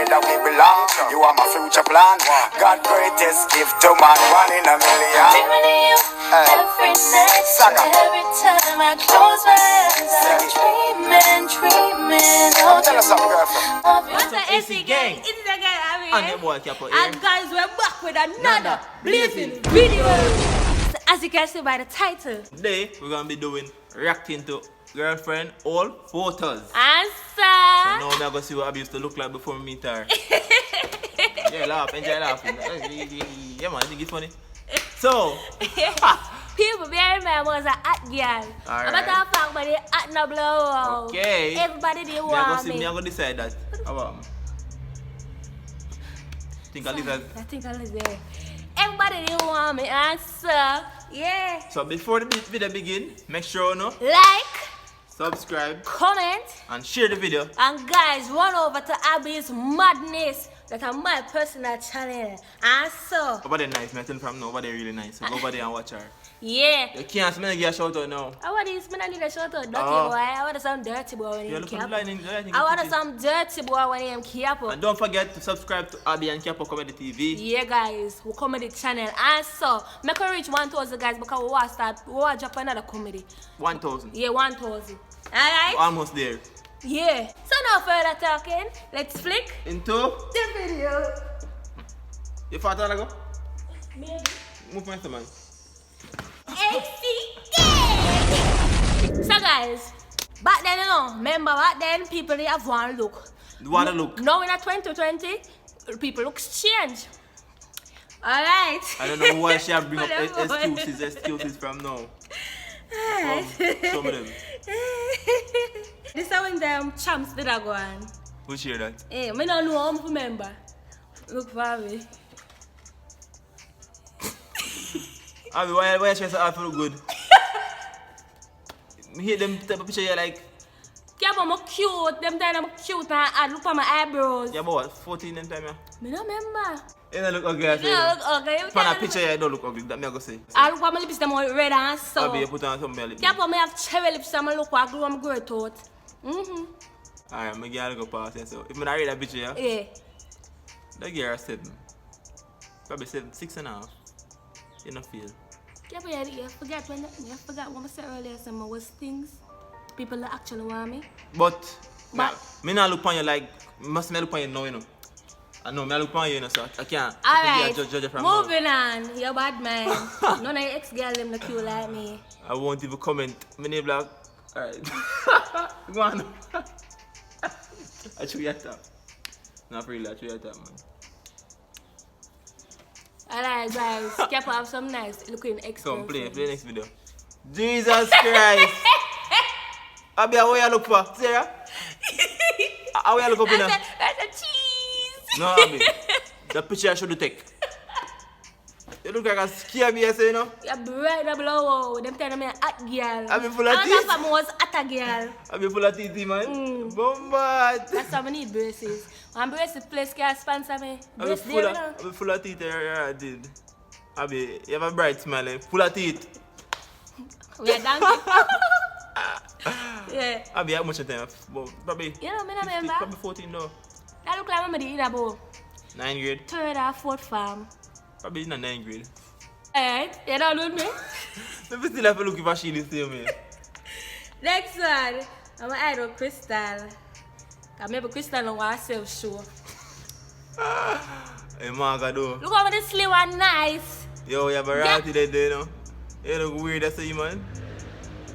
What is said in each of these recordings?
that we belong. You are my future plan. God greatest gift to man, 1 in a million. Every night, every time I close my eyes, I'm dreaming of Tell us something, girlfriend. What's the AC gang? It's the gang, I mean. And guys, we're back with another blazing video. So as you can see by the title, today we're gonna be doing reacting to girlfriend old photos. Answer. So now I'm gonna see what Abbi used to look like before we meet her. Yeah, laugh, enjoy laughing. Yeah man, I think it's funny. So people bear in mind was a hot girl. I'm not talking about the hot no blow. Okay. Everybody they want me. I'm gonna decide that. How about me? Think I listen. I think I listen. Everybody they want me answer. Yeah. So before the video begin, make sure you know, like, subscribe, comment, and share the video. And guys, run over to Abbi's Madness. That's on my personal channel. And so Over there nice, man. Tell them from now, over there really nice. So go over there and watch her. yeah. You can't smell a shout out now. I want this man, I need a shout out, dirty boy. I want some dirty boy when he cap. I want some dirty boy when he cap. And don't forget to subscribe to Abbi and Capo Comedy TV. Yeah guys, we comedy channel. And so make we reach 1,000 guys because we want to drop another comedy. 1,000. Yeah, 1,000. Alright? Almost there. Yeah. So no further talking, let's flick Into the video. you fat go? Maybe. Move my man. So guys, back then you know, remember back then people they have one look. What a look. Now in 2020, people looks change. Alright. I don't know why she have bring up Whatever. excuses from now. Some of them. This is when them champs did I go on. Who share that? Hey, me don't know how to remember. Look for me. Abbi, why you trying to I feel good? Me hate them type of picture you like. Yeah, but I'm cute. Them time I'm cute and I look at my eyebrows. Yeah, but what? 14 them time, yeah? Me don't remember. You don't look ugly, I say. You don't look ugly. From a picture, you don't look ugly. That me I go say. I look at my lips, them all red and so. Abbi, you put on some belly. Yeah, but I have cherry lips, I'm look like I'm great out. Alright, I'm going to go past it. So, if I read that picture, yeah? Yeah. That girl 7. Probably 7, 6.5. You don't feel. Yeah, but you forgot when I said earlier, some was things people that actually want me. But me not look on you like, must me look on you now, you know. I know, me look on you, you know, so I can't. Alright, judge from moving on. You're bad man. None of your ex-girl them look cute like me. I won't even comment. My name like, alright. Go on. I show you a tap. Not really, I show you a tap, man. Alright guys, keep have some nice looking ex. Come play the next video. Jesus Christ! Abbi, how you look for? Sarah? How you look up in there? That's a cheese! No, Abbi. The picture I should take. You look like a scare me, you know? You're bright and blow. Them telling me a hot girl. Abbi full of teeth. I'm was hot girl. Abbi full of teeth, man. Bombard. That's why I need braces. One braces place can sponsor me. Abbi full of teeth, yeah, I did. Abbi, you have a bright smile, eh? Full of teeth. We are donkey. Yeah. Abbi, how much time? Probably. You know, me not 50, remember. probably 14 now. That look like me in a bow. 9th grade. 3rd or 4th farm. Probably in the 9th grade. Alright, you don't know me. Maybe still have to look if she is still me. Next one, I'm an idol Crystal. I remember Crystal on herself show. Hey, Marga, though. Look how this slim and nice. Yo, you have a ratty there, you know. You look weird, I say, man.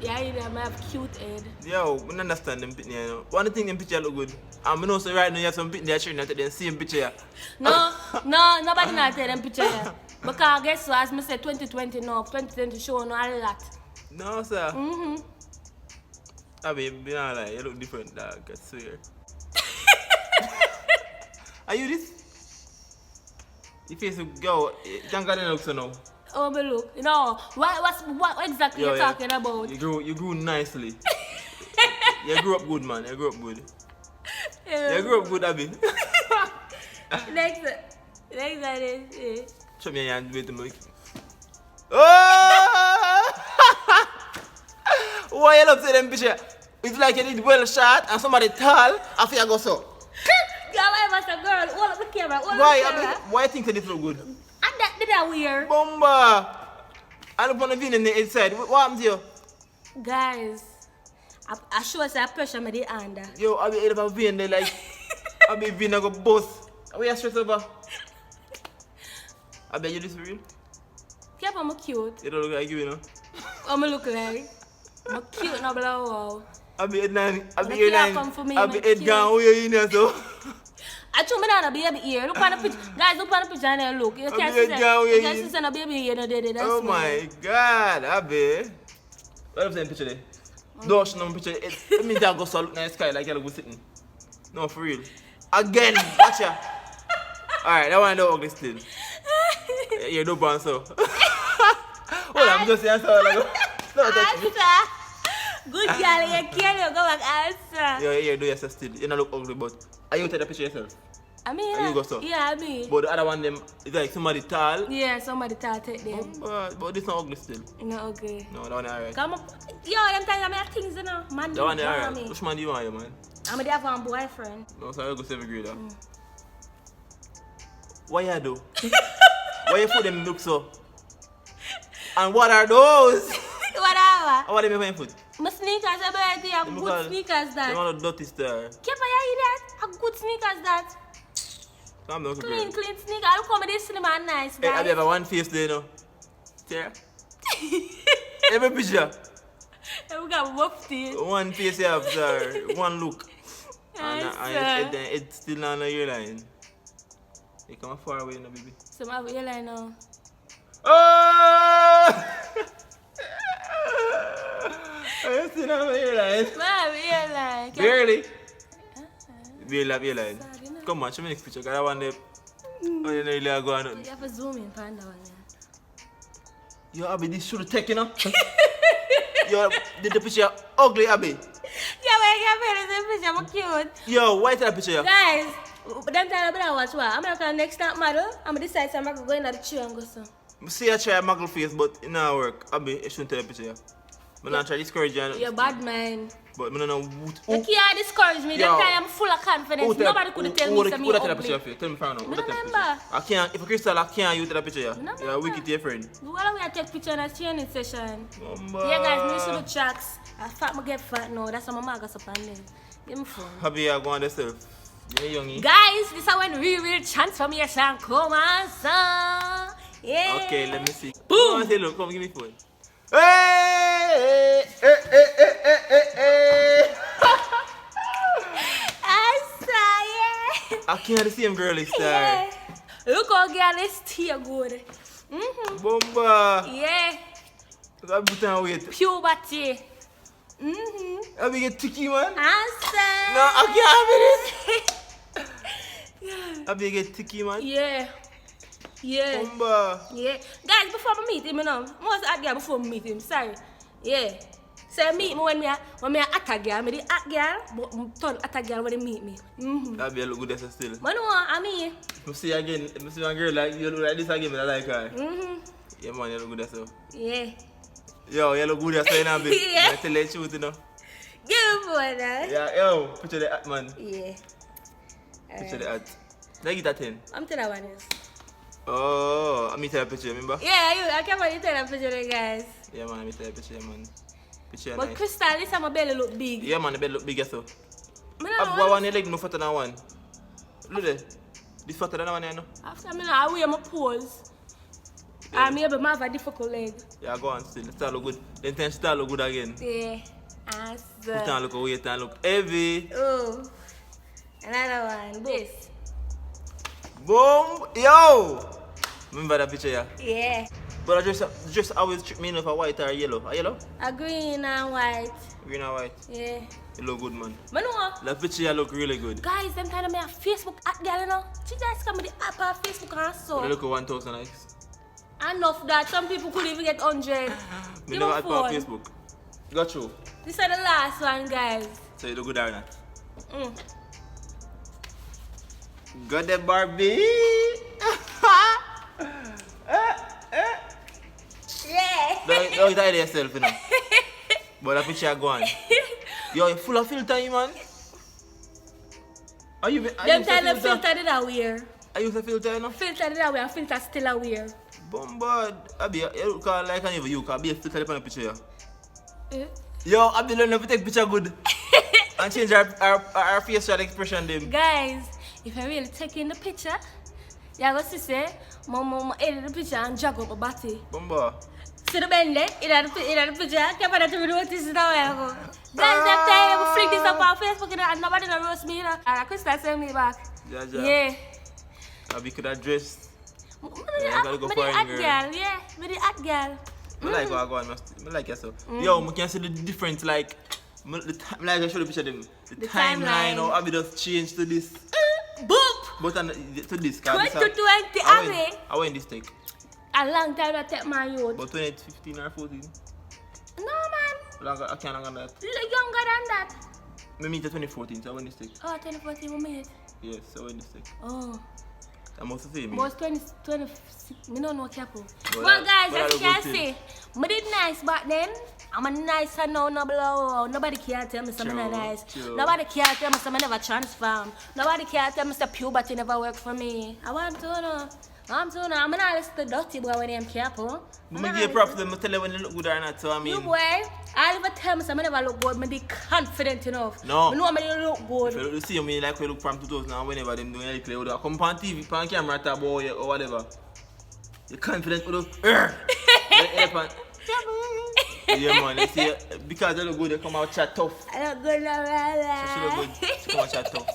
Yeah, you know, I have cute head. Yo, I don't understand them picture, you know. One thing them picture look good. I know so right now you have some picture there, not the same picture. No, nobody not tell them picture. Because guess what, as I said, 2020 no, 2020 show no a lot. No, sir. I mean, be not like, you look different, dog, I swear. Are you this? Your face look, yo, thank God it looks so now. Oh, but look, you know, what exactly you talking about? You grew nicely. You grew up good, man. You grew up good. You grew up good, Abbi. Next one is. Show me your hand, wait a minute. Oh! Why you love saying them picture? It's like you did well shot and somebody tall after you go so. Come on, was a girl. Hold up the camera. Hold up Why? the camera. Why you think this look good? And that did that weird. Bomba! I look on the vein in the inside. What happened to you? Guys, I show us that pressure me the under. Yo, I be head of a vein there like I be vein I go bust. Where you stress over? I bet you this for real? Keep on cute. You don't look like you, you know. I'm look like. I'm cute no blow wow. I be head nine. I be Look head here, nine. come for me, I my be head cute. down where you in there so. I told me that baby ear. Look on the picture. Guys, look on the picture and then look. You can't be see a girl that. where You can't you- see that baby ear no there. That's Oh why. my god, Abbi. What if I picture there? No, she no picture. It means I go so look in the sky like you go sitting. No, for real. Again, watch ya. Alright, that one don't ugly still. Yeah, no bounce so. Hold on, I'm just saying so like no touch me. Answer. Good girl, you can't go back answer. Yeah, do yourself still. You don't look ugly, but are you take the picture yourself? I mean, Are you go so? yeah, I mean. But the other one them is like somebody tall. Yeah, somebody tell take them. But this not ugly still. No, okay. No, that one alright. Come up. Yo, them times I make things, you know. Man, That one do alright. me. Which man do you want, you man? I'm gonna have one boyfriend. No, so I go 7th grade. Why you do? Why you put them look so? And what are those? Whatever. What are them in foot? My sneakers, I buy have good sneakers They that. want a dirty star. Keep you that? A good sneakers that. Calm down, Clean sneakers. I'll come to this cinema and nice, Hey, have you guys. ever one face there, you know? Yeah. Every picture. We got mufti. One face you have, sir. One look. And Nice, it's still on your line. You come far away now, baby. So my airline now. Oh! Are you still on your line? My airline. Barely. Barely have your line. Come on, show me next picture. Cause I want them. Oh, you know, really are going on. You have to zoom in, panda one. Yo, Abbi, this should take, you know? Yo, the picture ugly, Abbi. Yeah, but I can't picture. I'm cute. Yo, why is that picture? Guys, them time I watch what? I'm gonna call next time model. I'm gonna decide so I'm gonna go in the tree and go so. See, I try a muggle face, but it not work. Abbi, you shouldn't take the picture. I'm not trying to discourage you. You're bad man. But I don't know You can't discourage me. Them time I'm full of confidence. Nobody could tell me something Who that picture ugly. of you? Tell me for now. Who I that remember. picture? I can't, if a crystal, I can't use that picture. I You're remember. a wicked dear friend. Why don't we take picture in a training session? Mamba. Yeah, guys, me see the tracks. I fat me get fat now. That's how my mom got up on them. Give me fun. Abbi, you go on yourself. You're youngie. Guys, this is when real transformation come on, son. Yeah. Okay, let me see. Boom. Come on, say, look, come give me phone. Hey! I saw, yeah. I can't see him, girly star. Yeah. Look how girl is still good. Mm-hmm. Bomba. Yeah. I put on weight. Puberty. Mm-hmm. I be get ticky, man. I No, I can't have saw. it. I be get ticky, man. Yeah. Yeah. Bomba. Yeah. Guys, before I meet him, you know, most hot girl before I meet him, sorry. Yeah. So meet me when me at a girl, me the hot girl, but turn at a girl when they meet me. Mm-hmm. That be a look good as still. But no, I mean. If I see again, if I see one girl like you look like this again, I like her. Mm-hmm. Yeah, man, you look good as well. Yeah. Yo, you look good as well, now, baby. Yeah. I tell you the truth, you know. Give me one, Yeah, yo, picture the hat, man. Yeah. Picture the hat. Like it at 10. I'm telling one is. Oh, I mean tell a picture, remember? Yeah, I can't really tell a picture, there, guys. Yeah, man, I mean tell a picture, man. Picture But nice. Crystal, this time my belly look big. Yeah, man, the bed look big as well. Me no Why know. one your leg no fatter than one? Look there. This fatter than one, you know? After me now, I wear my pose. I'm able to have a difficult leg. Yeah, go on still. Start look good. Then ten start look good again. Yeah. Put on look weight and look heavy. Oh. Another one. This. Boom! Yo! Remember that picture, yeah? Yeah. But I just always trick me in for white or yellow. A yellow? A green and white. Green or white? Yeah. You look good, man. But no. That picture you look really good. Guys, them kind of me a Facebook at girl, you know. She guys come with the app on Facebook and so. You look at 1,000 likes. Enough that some people could even get 100. Me Give never me had on phone. Facebook. Got you. This is the last one, guys. So you look good or not? Mm. Got that Barbie? Yeah. Don't tie yourself, you know. But that picture go on. Yo, you full of filter, you man. Are you Them tell them filter did I wear. I use a filter, you know? Filter did I wear, filter still I wear. Bombard. Abbi, you look like an even you, because Abbi filter up on the picture, yeah. Eh? Yo, Abbi learn to take picture good. And change our facial expression them. Guys, if I really take in the picture, you go see say, mama edit the picture and jog up a body. Bombard. See the bend there? In the picture, come on to me notice it now. Guys, that time I flick this up on Facebook and nobody gonna roast me, you know. I could start sending me back. Yeah. Abbi could have dressed. Me the hot girl, yeah. Me the hot girl. I like what I go on, I like yourself. Yo, we can see the difference, like I show the picture of them. The timeline, or Abbi just changed to this. Boop! But to this, 2020, Abbi. I went this take. A long time I take my youth. But 2015 or 14? No, man. I can't longer than that. Younger than that. I meet 2014, so I went this take. Oh, 2014 we made. Yes, I went this take. Oh. I must say me. Was 26, me don't know careful. But Well, guys, but as you I can see, me did nice back then. I'm a nice and now no blow. Nobody can tell me something nice. True. Nobody can tell me something never transform. Nobody can tell me some puberty never work for me. I want to know. I'm not listen to dirty boy when I'm careful. But me give props to them, tell you when they look good or not, so I mean. You boy, I never tell me something never look good. Me be confident enough. No. Me know me look good. If you see me like we look from 2000 and whenever them doing anything, they come on TV, on camera, tab or whatever. You're confident with those. Yeah, man, they see, because they look good, they come out chat tough. I look good, So she look good, she come out chat tough.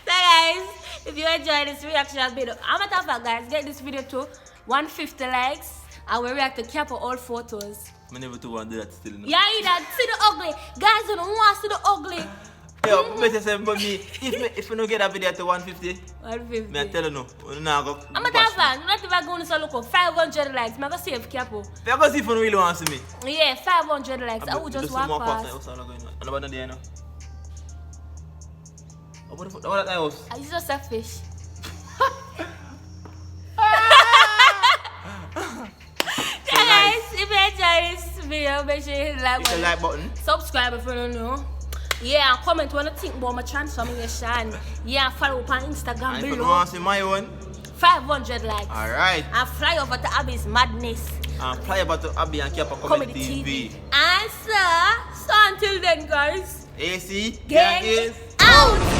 So guys, if you enjoyed this reaction video, I'm a tough guys, get this video to 150 likes and we react to cap of all photos. I never do want to do that still. No? Yeah, you that see the ugly. Guys, you don't want to see the ugly. Yo, better say but me, if you don't get that video to 150, 150. me I tell you no, we not go. I'm a tough fan. Not even going to look up 500 likes. I'm going to save capo. If you go see if you really want to see me. Yeah, 500 likes. I will just walk past. What's going on? Nobody there now. What that was? It's just a fish. Yeah, guys, if you enjoyed this video, make sure you hit the like button. Subscribe if you don't know. Yeah, and comment what you think about my transformation. Yeah, follow up on Instagram And below. if you want to see my one, 500 likes. alright. And fly over to Abbi's madness. And fly about to Abbi and Kappa Comedy TV. And so until then, guys. AC Gang is out.